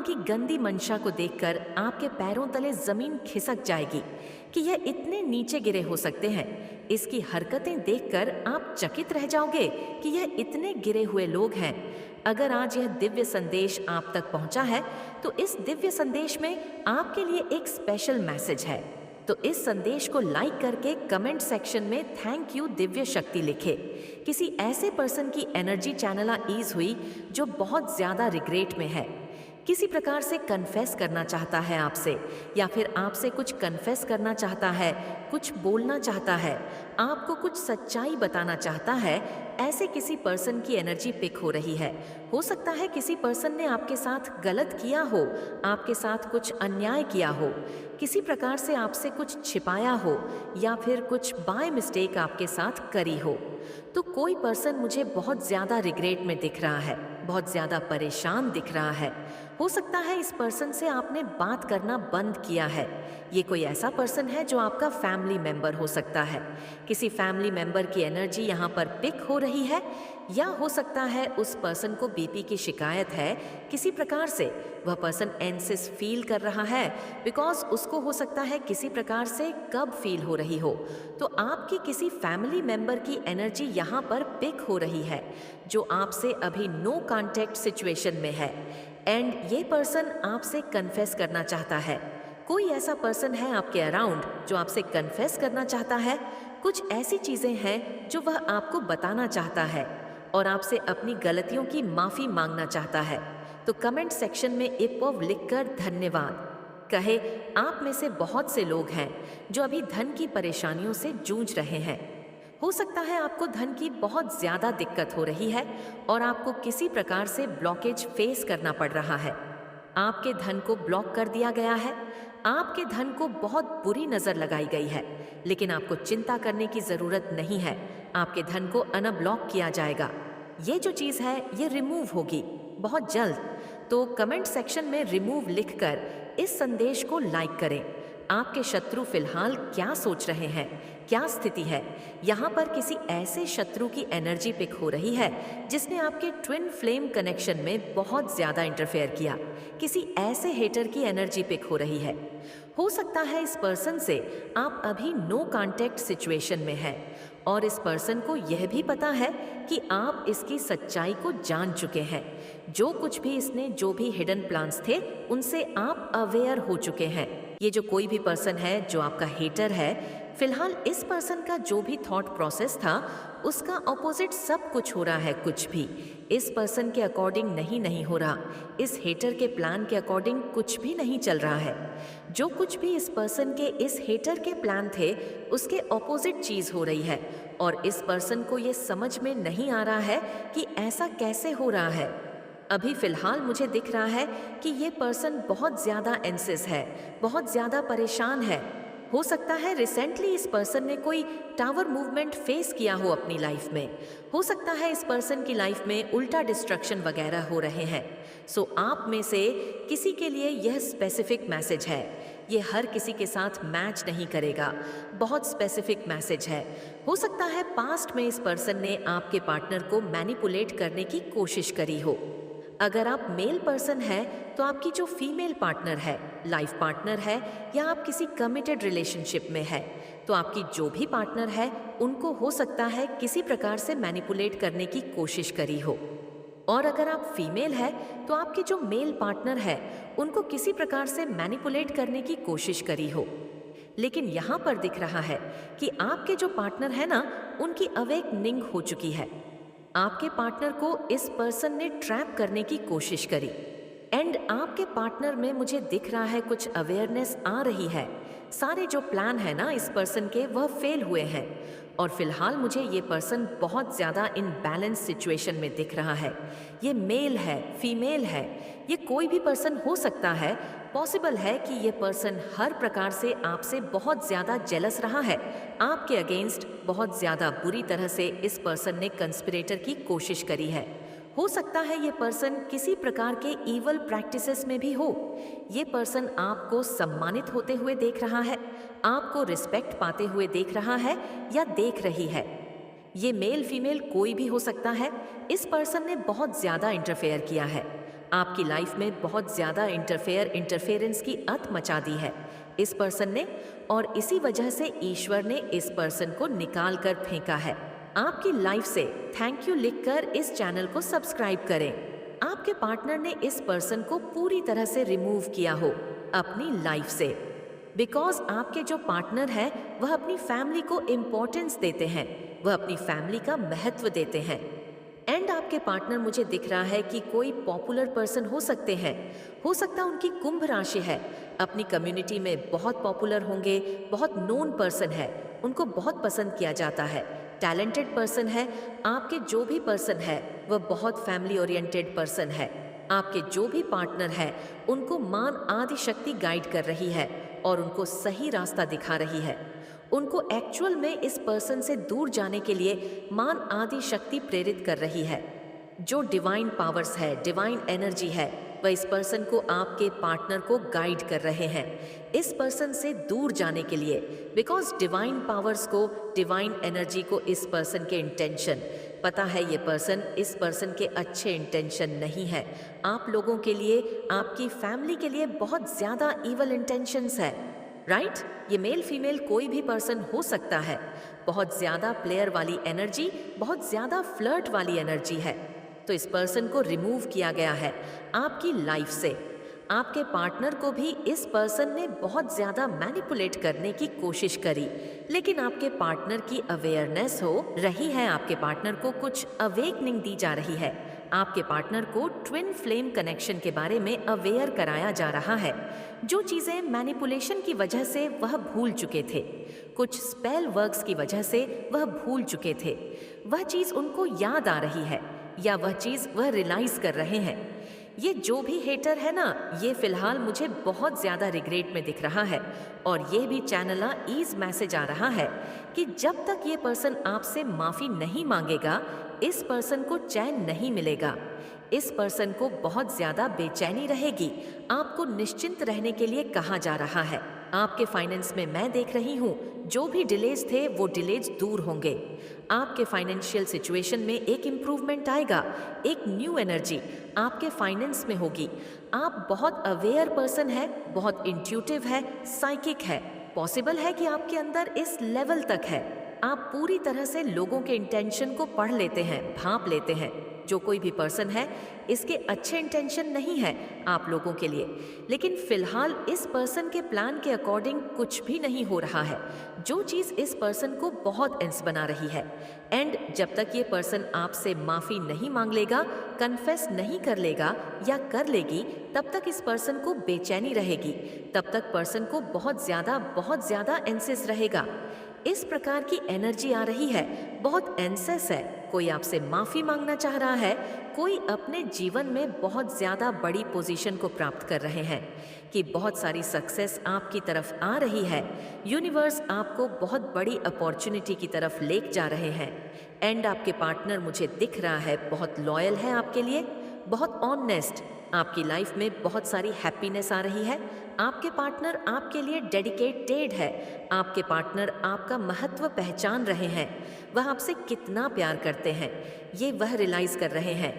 इनकी गंदी मंशा को देखकर आपके पैरों तले जमीन खिसक जाएगी कि यह इतने नीचे गिरे हो सकते हैं। इसकी हरकतें देखकर आप चकित रह जाओगे कि यह इतने गिरे हुए लोग हैं। अगर आज यह दिव्य संदेश आप तक पहुंचा है तो इस दिव्य संदेश में आपके लिए एक स्पेशल मैसेज है। तो इस संदेश को लाइक करके कमेंट सेक्शन में थैंक यू दिव्य शक्ति लिखे। किसी ऐसे पर्सन की एनर्जी चैनलाइज हुई जो बहुत ज्यादा रिग्रेट में है, किसी प्रकार से कन्फेस करना चाहता है आपसे, या फिर आपसे कुछ कन्फेस करना चाहता है, कुछ बोलना चाहता है, आपको कुछ सच्चाई बताना चाहता है। ऐसे किसी पर्सन की एनर्जी पिक हो रही है। हो सकता है किसी पर्सन ने आपके साथ गलत किया हो, आपके साथ कुछ अन्याय किया हो, किसी प्रकार से आपसे कुछ छिपाया हो, या फिर कुछ बाय मिस्टेक आपके साथ करी हो। तो कोई पर्सन मुझे बहुत ज्यादा रिग्रेट में दिख रहा है, बहुत ज्यादा परेशान दिख रहा है। हो सकता है इस पर्सन से आपने बात करना बंद किया है। ये कोई ऐसा पर्सन है जो आपका फैमिली मेंबर हो सकता है। किसी फैमिली मेंबर की एनर्जी यहाँ पर पिक हो रही है, या हो सकता है उस पर्सन को बीपी की शिकायत है। किसी प्रकार से वह पर्सन एंसिस फील कर रहा है, बिकॉज उसको हो सकता है किसी प्रकार से कब फील हो रही हो। तो आपकी किसी फैमिली मेंबर की एनर्जी यहाँ पर पिक हो रही है जो आपसे अभी नो कांटेक्ट सिचुएशन में है, एंड ये पर्सन आपसे कन्फेस करना चाहता है। कोई ऐसा पर्सन है आपके अराउंड जो आपसे कन्फेस करना चाहता है। कुछ ऐसी चीजें हैं जो वह आपको बताना चाहता है और आपसे अपनी गलतियों की माफी मांगना चाहता है। तो कमेंट सेक्शन में इपव लिखकर धन्यवाद कहे। आप में से बहुत से लोग हैं जो अभी धन की परेशानियों से जूझ रहे हैं। हो सकता है आपको धन की बहुत ज्यादा दिक्कत हो रही है और आपको किसी प्रकार से ब्लॉकेज फेस करना पड़ रहा है। आपके धन को ब्लॉक कर दिया गया है, आपके धन को बहुत बुरी नजर लगाई गई है, लेकिन आपको चिंता करने की जरूरत नहीं है। आपके धन को अनब्लॉक किया जाएगा। ये जो चीज है ये रिमूव होगी बहुत जल्द। तो कमेंट सेक्शन में रिमूव लिखकर इस संदेश को लाइक करें। आपके शत्रु फिलहाल क्या सोच रहे हैं, क्या स्थिति है? यहाँ पर किसी ऐसे शत्रु की एनर्जी पिक हो रही है जिसने आपके ट्विन फ्लेम कनेक्शन में बहुत ज्यादा इंटरफेयर किया। किसी ऐसे हेटर की एनर्जी पिक हो रही है। हो सकता है इस पर्सन से आप अभी नो कांटेक्ट सिचुएशन में हैं और इस पर्सन को यह भी पता है कि आप इसकी सच्चाई को जान चुके हैं। जो कुछ भी इसने, जो भी हिडन प्लान्स थे, उनसे आप अवेयर हो चुके हैं। ये जो कोई भी पर्सन है जो आपका हेटर है, फिलहाल इस पर्सन का जो भी थॉट प्रोसेस था उसका ऑपोजिट सब कुछ हो रहा है। कुछ भी इस पर्सन के अकॉर्डिंग नहीं हो रहा। इस हेटर के प्लान के अकॉर्डिंग कुछ भी नहीं चल रहा है। जो कुछ भी इस पर्सन के, इस हेटर के प्लान थे, उसके ऑपोजिट चीज हो रही है और इस पर्सन को ये समझ में नहीं आ रहा है कि ऐसा कैसे हो रहा है। अभी फिलहाल मुझे दिख रहा है कि ये पर्सन बहुत ज्यादा एंसिस है, बहुत ज्यादा परेशान है। हो सकता है रिसेंटली इस पर्सन ने कोई टावर मूवमेंट फेस किया हो अपनी लाइफ में। हो सकता है इस पर्सन की लाइफ में उल्टा डिस्ट्रक्शन वगैरह हो रहे हैं। सो आप में से किसी के लिए यह स्पेसिफिक मैसेज है। ये हर किसी के साथ मैच नहीं करेगा, बहुत स्पेसिफिक मैसेज है। हो सकता है पास्ट में इस पर्सन ने आपके पार्टनर को मैनिपुलेट करने की कोशिश करी हो। अगर आप मेल पर्सन है तो आपकी जो फीमेल पार्टनर है, लाइफ पार्टनर है, या आप किसी कमिटेड रिलेशनशिप में है, तो आपकी जो भी पार्टनर है उनको हो सकता है किसी प्रकार से मैनिपुलेट करने की कोशिश करी हो। और अगर आप फीमेल है तो आपके जो मेल पार्टनर है उनको किसी प्रकार से मैनिपुलेट करने की कोशिश करी हो। लेकिन यहाँ पर दिख रहा है कि आपके जो पार्टनर है ना, उनकी अवेकनिंग हो चुकी है। आपके पार्टनर को इस पर्सन ने ट्रैप करने की कोशिश करी, एंड आपके पार्टनर में मुझे दिख रहा है कुछ अवेयरनेस आ रही है। सारे जो प्लान है ना इस पर्सन के, वह फेल हुए हैं और फिलहाल मुझे ये पर्सन बहुत ज़्यादा इनबैलेंस सिचुएशन में दिख रहा है। ये मेल है, फीमेल है, ये कोई भी पर्सन हो सकता है। पॉसिबल है कि ये पर्सन हर प्रकार से आपसे बहुत ज़्यादा जेलस रहा है। आपके अगेंस्ट बहुत ज़्यादा बुरी तरह से इस पर्सन ने कंस्पिरेटर की कोशिश करी है। हो सकता है ये पर्सन किसी प्रकार के ईवल प्रैक्टिसेस में भी हो। ये पर्सन आपको सम्मानित होते हुए देख रहा है, आपको रिस्पेक्ट पाते हुए देख रहा है या देख रही है। ये मेल फीमेल कोई भी हो सकता है। इस पर्सन ने बहुत ज्यादा इंटरफेयर किया है, आपकी लाइफ में बहुत ज़्यादा इंटरफेरेंस की अत मचा दी है इस पर्सन ने, और इसी वजह से ईश्वर ने इस पर्सन को निकाल कर फेंका है। आपकी लाइफ से थैंक यू लिखकर इस चैनल को सब्सक्राइब करें। आपके पार्टनर ने इस पर्सन को पूरी तरह से रिमूव किया हो अपनी लाइफ से, बिकॉज आपके जो पार्टनर है वह अपनी फैमिली को इम्पोर्टेंस देते हैं, वह अपनी फैमिली का महत्व देते हैं। एंड आपके पार्टनर मुझे दिख रहा है कि कोई पॉपुलर पर्सन हो सकते हैं, हो सकता है उनकी कुंभ राशि है, अपनी कम्युनिटी में बहुत पॉपुलर होंगे, बहुत नोन पर्सन है, उनको बहुत पसंद किया जाता है, टैलेंटेड पर्सन है। आपके जो भी पर्सन है वह बहुत फैमिली ओरिएंटेड पर्सन है। आपके जो भी पार्टनर है उनको मान आदि शक्ति गाइड कर रही है और उनको सही रास्ता दिखा रही है। उनको एक्चुअल में इस पर्सन से दूर जाने के लिए मान आदि शक्ति प्रेरित कर रही है। जो डिवाइन पावर्स है, डिवाइन एनर्जी है, वह इस पर्सन को, आपके पार्टनर को गाइड कर रहे हैं इस पर्सन से दूर जाने के लिए, बिकॉज डिवाइन पावर्स को, डिवाइन एनर्जी को इस पर्सन के इंटेंशन पता है। ये पर्सन, इस पर्सन के अच्छे इंटेंशन नहीं है आप लोगों के लिए, आपकी फैमिली के लिए बहुत ज़्यादा ईवल इंटेंशंस है, राइट? ये मेल फीमेल कोई भी पर्सन हो सकता है। बहुत ज़्यादा प्लेयर वाली एनर्जी, बहुत ज़्यादा फ्लर्ट वाली एनर्जी है। तो इस पर्सन को रिमूव किया गया है आपकी लाइफ से। आपके पार्टनर को भी इस पर्सन ने बहुत ज़्यादा मैनिपुलेट करने की कोशिश करी, लेकिन आपके पार्टनर की अवेयरनेस हो रही है, आपके पार्टनर को कुछ अवेकनिंग दी जा रही है। आपके पार्टनर को ट्विन फ्लेम कनेक्शन के बारे में अवेयर कराया जा रहा है। जो चीज़ें मैनिपुलेशन की वजह से वह भूल चुके थे, कुछ स्पेल वर्क्स की वजह से वह भूल चुके थे, वह चीज़ उनको याद आ रही है, या वह चीज़ वह रियलाइज़ कर रहे हैं। ये जो भी हेटर है ना, ये फिलहाल मुझे बहुत ज़्यादा रिग्रेट में दिख रहा है, और ये भी चैनल ईज मैसेज आ रहा है कि जब तक ये पर्सन आपसे माफ़ी नहीं मांगेगा, इस पर्सन को चैन नहीं मिलेगा। इस पर्सन को बहुत ज़्यादा बेचैनी रहेगी। आपको निश्चिंत रहने के लिए कहा जा रहा है। आपके फाइनेंस में मैं देख रही हूँ जो भी डिलेज थे वो डिलेज दूर होंगे। आपके फाइनेंशियल सिचुएशन में एक इम्प्रूवमेंट आएगा, एक न्यू एनर्जी आपके फाइनेंस में होगी। आप बहुत अवेयर पर्सन है, बहुत इंट्यूटिव है, साइकिक है। पॉसिबल है कि आपके अंदर इस लेवल तक है, आप पूरी तरह से लोगों के इंटेंशन को पढ़ लेते हैं, भांप लेते हैं। जो कोई भी पर्सन है, इसके अच्छे इंटेंशन नहीं है आप लोगों के लिए, लेकिन फिलहाल इस पर्सन के प्लान के अकॉर्डिंग कुछ भी नहीं हो रहा है। जो चीज़ इस पर्सन को बहुत एंस बना रही है, एंड जब तक ये पर्सन आपसे माफ़ी नहीं मांग लेगा, कन्फेस नहीं कर लेगा या कर लेगी, तब तक इस पर्सन को बेचैनी रहेगी, तब तक पर्सन को बहुत ज़्यादा एंसेस रहेगा। इस प्रकार की एनर्जी आ रही है, बहुत एंसेस है। कोई आपसे माफ़ी मांगना चाह रहा है, कोई अपने जीवन में बहुत ज़्यादा बड़ी पोजीशन को प्राप्त कर रहे हैं, कि बहुत सारी सक्सेस आपकी तरफ आ रही है। यूनिवर्स आपको बहुत बड़ी अपॉर्चुनिटी की तरफ ले जा रहे हैं। एंड आपके पार्टनर मुझे दिख रहा है बहुत लॉयल है आपके लिए, बहुत ऑनेस्ट। आपकी लाइफ में बहुत सारी हैप्पीनेस आ रही है। आपके पार्टनर आपके लिए डेडिकेटेड है। आपके पार्टनर आपका महत्व पहचान रहे हैं, वह आपसे कितना प्यार करते हैं ये वह रियलाइज़ कर रहे हैं।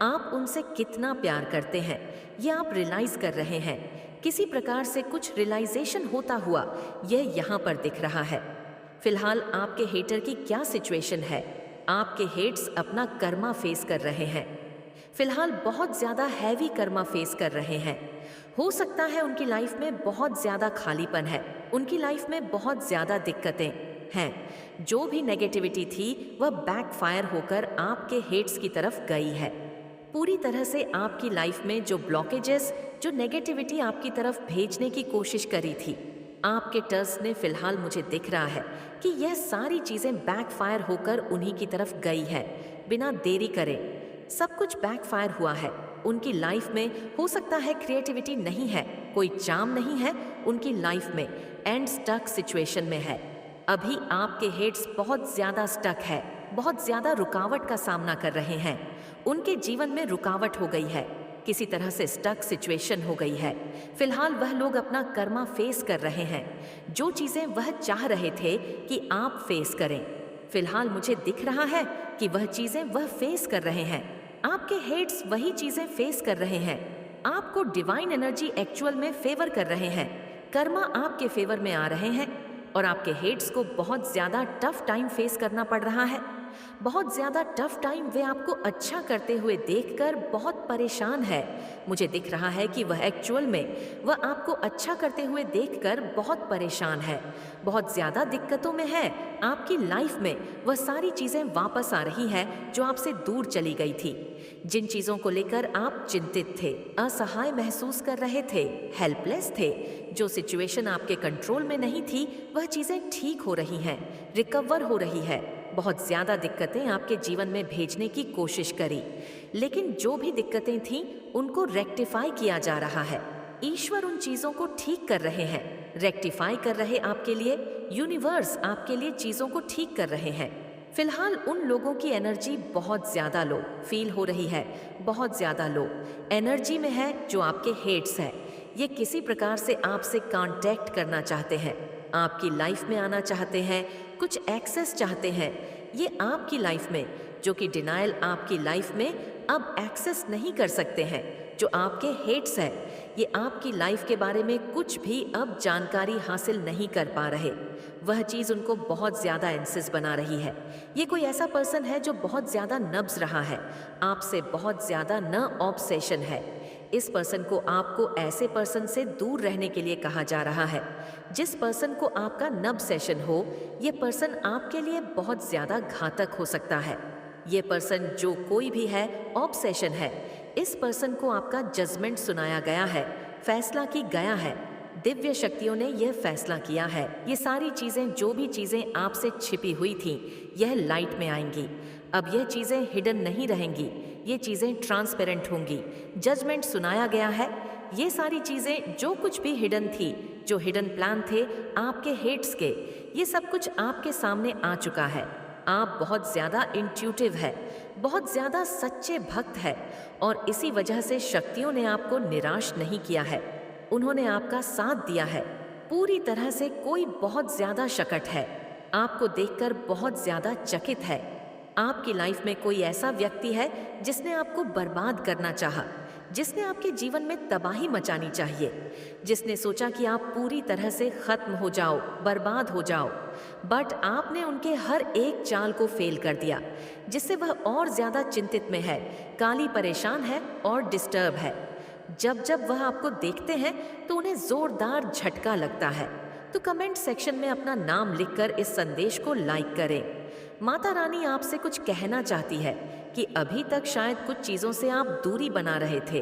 आप उनसे कितना प्यार करते हैं ये आप रियलाइज़ कर रहे हैं। किसी प्रकार से कुछ रियलाइजेशन होता हुआ यह यहाँ पर दिख रहा है। फिलहाल आपके हेटर की क्या सिचुएशन है? आपके हेट्स अपना कर्मा फेस कर रहे हैं। फिलहाल बहुत ज़्यादा हैवी कर्मा फेस कर रहे हैं। हो सकता है उनकी लाइफ में बहुत ज़्यादा खालीपन है, उनकी लाइफ में बहुत ज़्यादा दिक्कतें हैं। जो भी नेगेटिविटी थी वह बैकफायर होकर आपके हेट्स की तरफ गई है। पूरी तरह से आपकी लाइफ में जो ब्लॉकेजेस, जो नेगेटिविटी आपकी तरफ भेजने की कोशिश करी थी, आपके टर्स ने फिलहाल मुझे दिख रहा है कि यह सारी चीज़ें बैकफायर होकर उन्हीं की तरफ गई है। बिना देरी करे सब कुछ बैकफायर हुआ है। उनकी लाइफ में हो सकता है क्रिएटिविटी नहीं है, कोई चार्म नहीं है उनकी लाइफ में, एंड स्टक सिचुएशन में है। अभी आपके हेड्स बहुत ज़्यादा स्टक है, बहुत ज़्यादा रुकावट का सामना कर रहे हैं। उनके जीवन में रुकावट हो गई है, किसी तरह से स्टक सिचुएशन हो गई है। फिलहाल वह लोग अपना कर्मा फेस कर रहे हैं। जो चीज़ें वह चाह रहे थे कि आप फेस करें, फिलहाल मुझे दिख रहा है कि वह चीज़ें वह फेस कर रहे हैं। आपके हेड्स वही चीजें फेस कर रहे हैं। आपको डिवाइन एनर्जी एक्चुअल में फेवर कर रहे हैं। कर्मा आपके फेवर में आ रहे हैं और आपके हेड्स को बहुत ज्यादा टफ टाइम फेस करना पड़ रहा है। बहुत ज्यादा टफ टाइम वे आपको अच्छा करते हुए देखकर बहुत परेशान है। मुझे दिख रहा है कि वह एक्चुअल में वह आपको अच्छा करते हुए देखकर बहुत परेशान है, बहुत ज्यादा दिक्कतों में है। आपकी लाइफ में वह सारी चीजें वापस आ रही है जो आपसे दूर चली गई थी। जिन चीजों को लेकर आप चिंतित थे, असहाय महसूस कर रहे थे, हेल्पलेस थे, जो सिचुएशन आपके कंट्रोल में नहीं थी, वह चीजें ठीक हो रही हैं, रिकवर हो रही है। बहुत ज्यादा दिक्कतें आपके जीवन में भेजने की कोशिश करी, लेकिन जो भी दिक्कतें थीं उनको रेक्टिफाई किया जा रहा है। ईश्वर उन चीजों को ठीक कर रहे हैं, रेक्टिफाई कर रहे आपके लिए। यूनिवर्स आपके लिए चीजों को ठीक कर रहे हैं। फिलहाल उन लोगों की एनर्जी बहुत ज्यादा लो फील हो रही है, बहुत ज्यादा लो एनर्जी में है जो आपके हेड्स है। ये किसी प्रकार से आपसे कांटेक्ट करना चाहते हैं, आपकी लाइफ में आना चाहते हैं, कुछ एक्सेस चाहते हैं। ये आपकी लाइफ में, जो कि डिनायल आपकी लाइफ में अब एक्सेस नहीं कर सकते हैं, जो आपके हेड्स है, ये आपकी लाइफ के बारे में कुछ भी अब जानकारी हासिल नहीं कर पा रहे। वह चीज़ उनको बहुत ज़्यादा एंसिस बना रही है। ये कोई ऐसा पर्सन है जो बहुत ज़्यादा नब्ज रहा है, आपसे बहुत ज़्यादा न ऑब्सेशन है। इस पर्सन को आपको ऐसे पर्सन से दूर रहने के लिए कहा जा रहा है जिस पर्सन को आपका नब सेशन हो। ये पर्सन आपके लिए बहुत ज़्यादा घातक हो सकता है। ये पर्सन जो कोई भी है, ऑब्सेशन है। इस पर्सन को आपका जजमेंट सुनाया गया है, फैसला की गया है। दिव्य शक्तियों ने यह फैसला किया है। ये सारी चीज़ें, जो भी चीज़ें आपसे छिपी हुई थीं, यह लाइट में आएंगी। अब यह चीज़ें हिडन नहीं रहेंगी, ये चीज़ें ट्रांसपेरेंट होंगी। जजमेंट सुनाया गया है। ये सारी चीज़ें जो कुछ भी हिडन थी, जो हिडन प्लान थे आपके हेड्स के, ये सब कुछ आपके सामने आ चुका है। आप बहुत ज़्यादा इंट्यूटिव है, बहुत ज़्यादा सच्चे भक्त है और इसी वजह से शक्तियों ने आपको निराश नहीं किया है। उन्होंने आपका साथ दिया है पूरी तरह से। कोई बहुत ज़्यादा शकट है, आपको देखकर बहुत ज़्यादा चकित है। आपकी लाइफ में कोई ऐसा व्यक्ति है जिसने आपको बर्बाद करना चाहा, जिसने आपके जीवन में तबाही मचानी चाहिए, जिसने सोचा कि आप पूरी तरह से खत्म हो जाओ, बर्बाद हो जाओ। बट आपने उनके हर एक चाल को फेल कर दिया, जिससे वह और ज्यादा चिंतित में है, काली परेशान है और डिस्टर्ब है। जब जब वह आपको देखते हैं तो उन्हें जोरदार झटका लगता है। तो कमेंट सेक्शन में अपना नाम लिखकर इस संदेश को लाइक करें। माता रानी आपसे कुछ कहना चाहती है कि अभी तक शायद कुछ चीज़ों से आप दूरी बना रहे थे,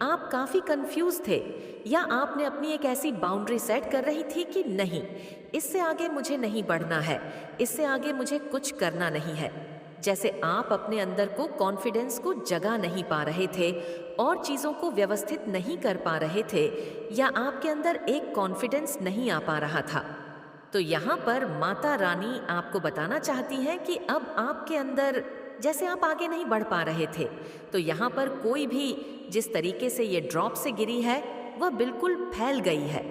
आप काफ़ी कंफ्यूज थे, या आपने अपनी एक ऐसी बाउंड्री सेट कर रही थी कि नहीं, इससे आगे मुझे नहीं बढ़ना है, इससे आगे मुझे कुछ करना नहीं है। जैसे आप अपने अंदर को कॉन्फिडेंस को जगा नहीं पा रहे थे और चीज़ों को व्यवस्थित नहीं कर पा रहे थे, या आपके अंदर एक कॉन्फिडेंस नहीं आ पा रहा था। तो यहाँ पर माता रानी आपको बताना चाहती हैं कि अब आपके अंदर, जैसे आप आगे नहीं बढ़ पा रहे थे, तो यहाँ पर कोई भी जिस तरीके से ये ड्रॉप से गिरी है वह बिल्कुल फैल गई है,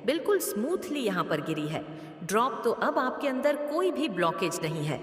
बिल्कुल स्मूथली यहाँ पर गिरी है ड्रॉप। तो अब आपके अंदर कोई भी ब्लॉकेज नहीं है,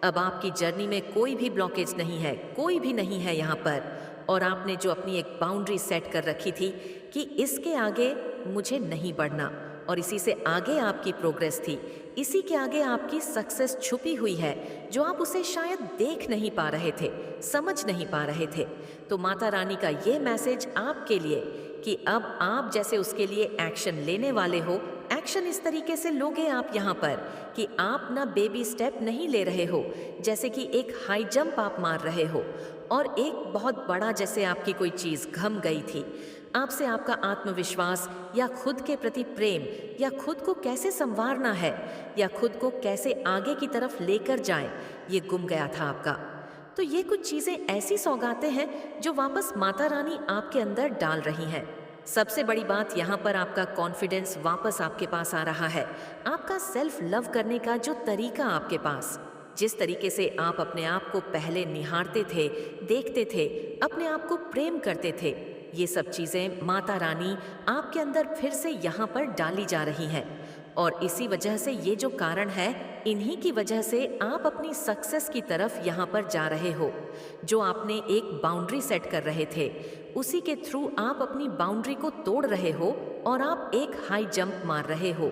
अब आपकी जर्नी में कोई भी ब्लॉकेज नहीं है, कोई भी नहीं है यहाँ पर। और आपने जो अपनी एक बाउंड्री सेट कर रखी थी कि इसके आगे मुझे नहीं बढ़ना, और इसी से आगे आपकी प्रोग्रेस थी, इसी के आगे आपकी सक्सेस छुपी हुई है, जो आप उसे शायद देख नहीं पा रहे थे, समझ नहीं पा रहे थे। तो माता रानी का ये मैसेज आपके लिए कि अब आप जैसे उसके लिए एक्शन लेने वाले हो, एक्शन इस तरीके से लोगे आप यहाँ पर कि आप ना बेबी स्टेप नहीं ले रहे हो, जैसे कि एक हाई जंप आप मार रहे हो और एक बहुत बड़ा, जैसे आपकी कोई चीज़ घम गई थी, आपसे आपका आत्मविश्वास या खुद के प्रति प्रेम, या खुद को कैसे संवारना है, या खुद को कैसे आगे की तरफ लेकर जाएं, ये गुम गया था आपका। तो ये कुछ चीज़ें ऐसी सौगातें हैं जो वापस माता रानी आपके अंदर डाल रही हैं। सबसे बड़ी बात यहाँ पर आपका कॉन्फिडेंस वापस आपके पास आ रहा है, आपका सेल्फ लव करने का जो तरीका आपके पास, जिस तरीके से आप अपने आप को पहले निहारते थे, देखते थे, अपने आप को प्रेम करते थे, ये सब चीज़ें माता रानी आपके अंदर फिर से यहाँ पर डाली जा रही हैं। और इसी वजह से ये जो कारण है, इन्हीं की वजह से आप अपनी सक्सेस की तरफ यहाँ पर जा रहे हो। जो आपने एक बाउंड्री सेट कर रहे थे, उसी के थ्रू आप अपनी बाउंड्री को तोड़ रहे हो और आप एक हाई जंप मार रहे हो।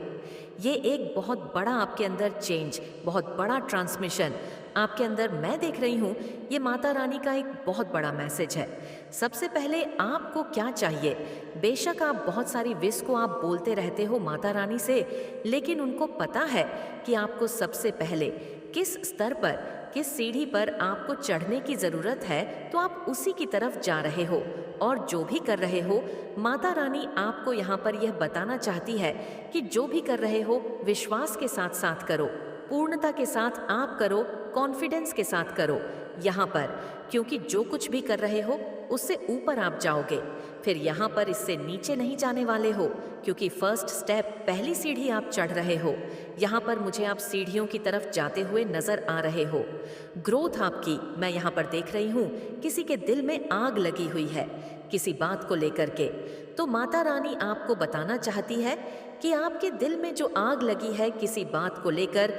ये एक बहुत बड़ा आपके अंदर चेंज, बहुत बड़ा ट्रांसमिशन आपके अंदर मैं देख रही हूँ। ये माता रानी का एक बहुत बड़ा मैसेज है। सबसे पहले आपको क्या चाहिए? बेशक आप बहुत सारी विश को आप बोलते रहते हो माता रानी से, लेकिन उनको पता है कि आपको सबसे पहले किस स्तर पर, किस सीढ़ी पर आपको चढ़ने की ज़रूरत है, तो आप उसी की तरफ जा रहे हो। और जो भी कर रहे हो, माता रानी आपको यहाँ पर यह बताना चाहती है कि जो भी कर रहे हो विश्वास के साथ साथ करो, पूर्णता के साथ आप करो, कॉन्फिडेंस के साथ करो यहाँ पर, क्योंकि जो कुछ भी कर रहे हो उससे ऊपर आप जाओगे। फिर यहाँ पर इससे नीचे नहीं जाने वाले हो, क्योंकि फर्स्ट स्टेप, पहली सीढ़ी आप चढ़ रहे हो। यहाँ पर मुझे आप सीढ़ियों की तरफ जाते हुए नजर आ रहे हो। ग्रोथ आपकी मैं यहाँ पर देख रही हूँ। किसी के दिल में आग लगी हुई है किसी बात को लेकर के, तो माता रानी आपको बताना चाहती है कि आपके दिल में जो आग लगी है किसी बात को लेकर,